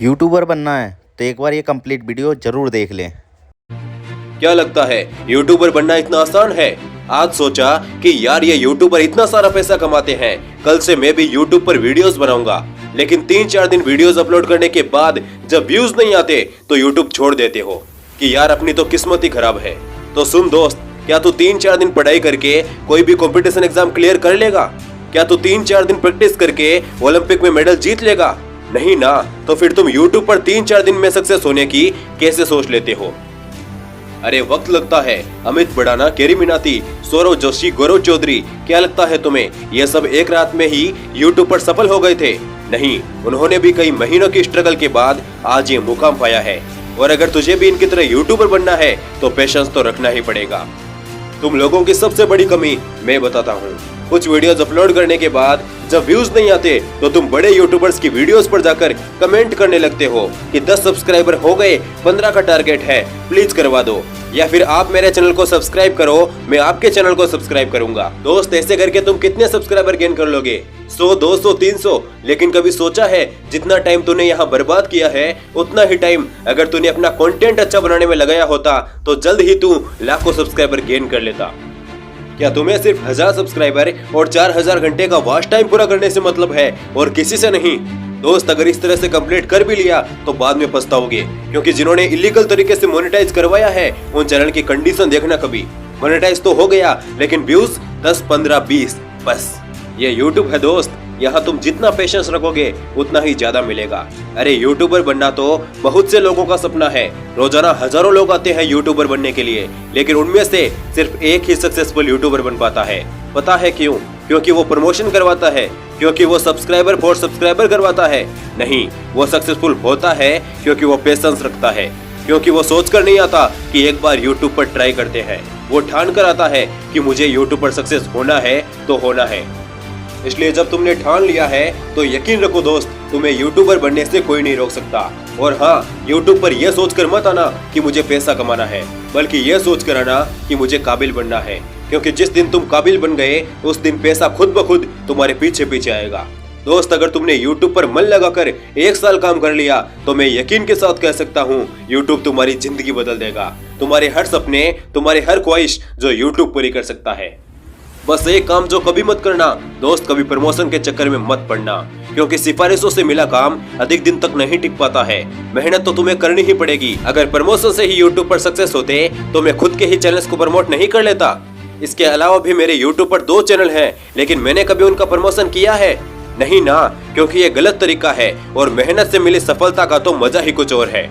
YouTuber बनना है तो एक बार ये कंप्लीट वीडियो जरूर देख लें। क्या लगता है यूट्यूबर बनना इतना आसान है? आज सोचा कि यार ये यूट्यूबर इतना सारा पैसा कमाते हैं, कल से मैं भी यूट्यूब पर वीडियोस बनाऊंगा। लेकिन 3-4 दिन वीडियोस अपलोड करने के बाद जब व्यूज नहीं आते तो यूट्यूब छोड़ देते हो कि यार अपनी तो किस्मत ही खराब है। तो सुन दोस्त, क्या तू 3-4 दिन पढ़ाई करके कोई भी कंपटीशन एग्जाम क्लियर कर लेगा? क्या तू 3-4 दिन प्रैक्टिस करके ओलंपिक में मेडल जीत लेगा? नहीं ना। तो फिर तुम यूट्यूब पर 3-4 दिन में सक्सेस होने की कैसे सोच लेते हो? अरे वक्त लगता है। अमित भड़ाना, केरी मिनाती, सौरव जोशी, गौरव चौधरी, क्या लगता है तुम्हें ये सब एक रात में ही यूट्यूब पर सफल हो गए थे? नहीं, उन्होंने भी कई महीनों की स्ट्रगल के बाद आज ये मुकाम पाया है। और अगर तुझे भी इनकी तरह यूट्यूबर बनना है तो पेशेंस तो रखना ही पड़ेगा। तुम लोगों की सबसे बड़ी कमी मैं बताता हूँ। कुछ वीडियोस अपलोड करने के बाद जब व्यूज नहीं आते तो तुम बड़े यूट्यूबर्स की वीडियोस पर जाकर कमेंट करने लगते हो कि 10 सब्सक्राइबर हो गए, 15 का टारगेट है, प्लीज करवा दो, या फिर आप मेरे चैनल को सब्सक्राइब करो, मैं आपके चैनल को सब्सक्राइब करूंगा। दोस्त, ऐसे करके तुम कितने सब्सक्राइबर गेन कर लोगे? 100, 200, 300। लेकिन कभी सोचा है जितना टाइम तूने यहाँ बर्बाद किया है उतना ही टाइम अगर तूने अपना कंटेंट अच्छा बनाने में लगाया होता तो जल्द ही तू लाखों सब्सक्राइबर गेन कर लेता। क्या तुम्हें सिर्फ 1000 सब्सक्राइबर और 4000 घंटे का वॉच टाइम पूरा करने से मतलब है और किसी से नहीं? दोस्त, अगर इस तरह से कंप्लीट कर भी लिया तो बाद में पछताओगे, क्योंकि जिन्होंने इलीगल तरीके से मोनेटाइज करवाया है उन चैनल की कंडीशन देखना कभी। मोनेटाइज तो हो गया लेकिन व्यूज 10, 15, 20 बस। ये यूट्यूब है दोस्त, यहाँ तुम जितना पेशेंस रखोगे उतना ही ज्यादा मिलेगा। अरे यूट्यूबर बनना तो बहुत से लोगों का सपना है। रोजाना हजारों लोग आते हैं यूट्यूबर बनने के लिए, लेकिन उनमें से सिर्फ एक ही सक्सेसफुल यूट्यूबर बन पाता है। पता है क्यों? क्योंकि वो प्रमोशन करवाता है, क्योंकि वो सब्सक्राइबर फॉर सब्सक्राइबर करवाता है? नहीं, वो सक्सेसफुल होता है क्योंकि वो पेशेंस रखता है, क्योंकि वो सोचकर नहीं आता कि एक बार यूट्यूब पर ट्राई करते हैं। वो ठान कर आता है कि मुझे यूट्यूब पर सक्सेस होना है तो होना है। इसलिए जब तुमने ठान लिया है तो यकीन रखो दोस्त, तुम्हें यूट्यूबर बनने से कोई नहीं रोक सकता। और हाँ, यूट्यूब पर यह सोचकर मत आना कि मुझे पैसा कमाना है, बल्कि यह सोचकर आना कि मुझे काबिल बनना है, क्योंकि जिस दिन तुम काबिल बन गए उस दिन पैसा खुद ब खुद तुम्हारे पीछे पीछे आएगा। दोस्त, अगर तुमने यूट्यूब पर मन लगाकर 1 साल काम कर लिया तो मैं यकीन के साथ कह सकता हूँ यूट्यूब तुम्हारी जिंदगी बदल देगा। तुम्हारे हर सपने, तुम्हारी हर ख्वाहिश जो यूट्यूब पूरी कर सकता है। बस एक काम जो कभी मत करना दोस्त, कभी प्रमोशन के चक्कर में मत पड़ना, क्योंकि सिफारिशों से मिला काम अधिक दिन तक नहीं टिक पाता है। मेहनत तो तुम्हें करनी ही पड़ेगी। अगर प्रमोशन से ही यूट्यूब पर सक्सेस होते तो मैं खुद के ही चैनल्स को प्रमोट नहीं कर लेता। इसके अलावा भी मेरे यूट्यूब पर 2 चैनल हैं, लेकिन मैंने कभी उनका प्रमोशन किया है? नहीं ना, क्योंकि ये गलत तरीका है और मेहनत से मिली सफलता का तो मजा ही कुछ और है।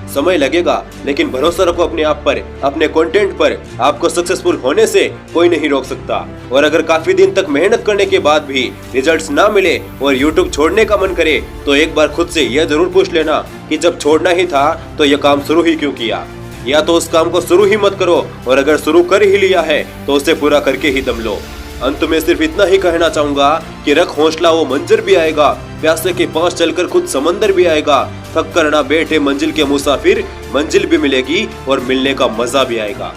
समय लगेगा लेकिन भरोसा रखो अपने आप पर, अपने कंटेंट पर। आपको सक्सेसफुल होने से कोई नहीं रोक सकता। और अगर काफी दिन तक मेहनत करने के बाद भी रिजल्ट्स ना मिले और यूट्यूब छोड़ने का मन करे तो एक बार खुद से यह जरूर पूछ लेना कि जब छोड़ना ही था तो यह काम शुरू ही क्यों किया? या तो उस काम को शुरू ही मत करो, और अगर शुरू कर ही लिया है तो उसे पूरा करके ही दम लो। अंत में सिर्फ इतना ही कहना चाहूंगा कि रख हौसला, वो मंजर भी आएगा। प्यासे के पास चलकर खुद समंदर भी आएगा। थक कर ना बैठे मंजिल के मुसाफिर, मंजिल भी मिलेगी और मिलने का मजा भी आएगा।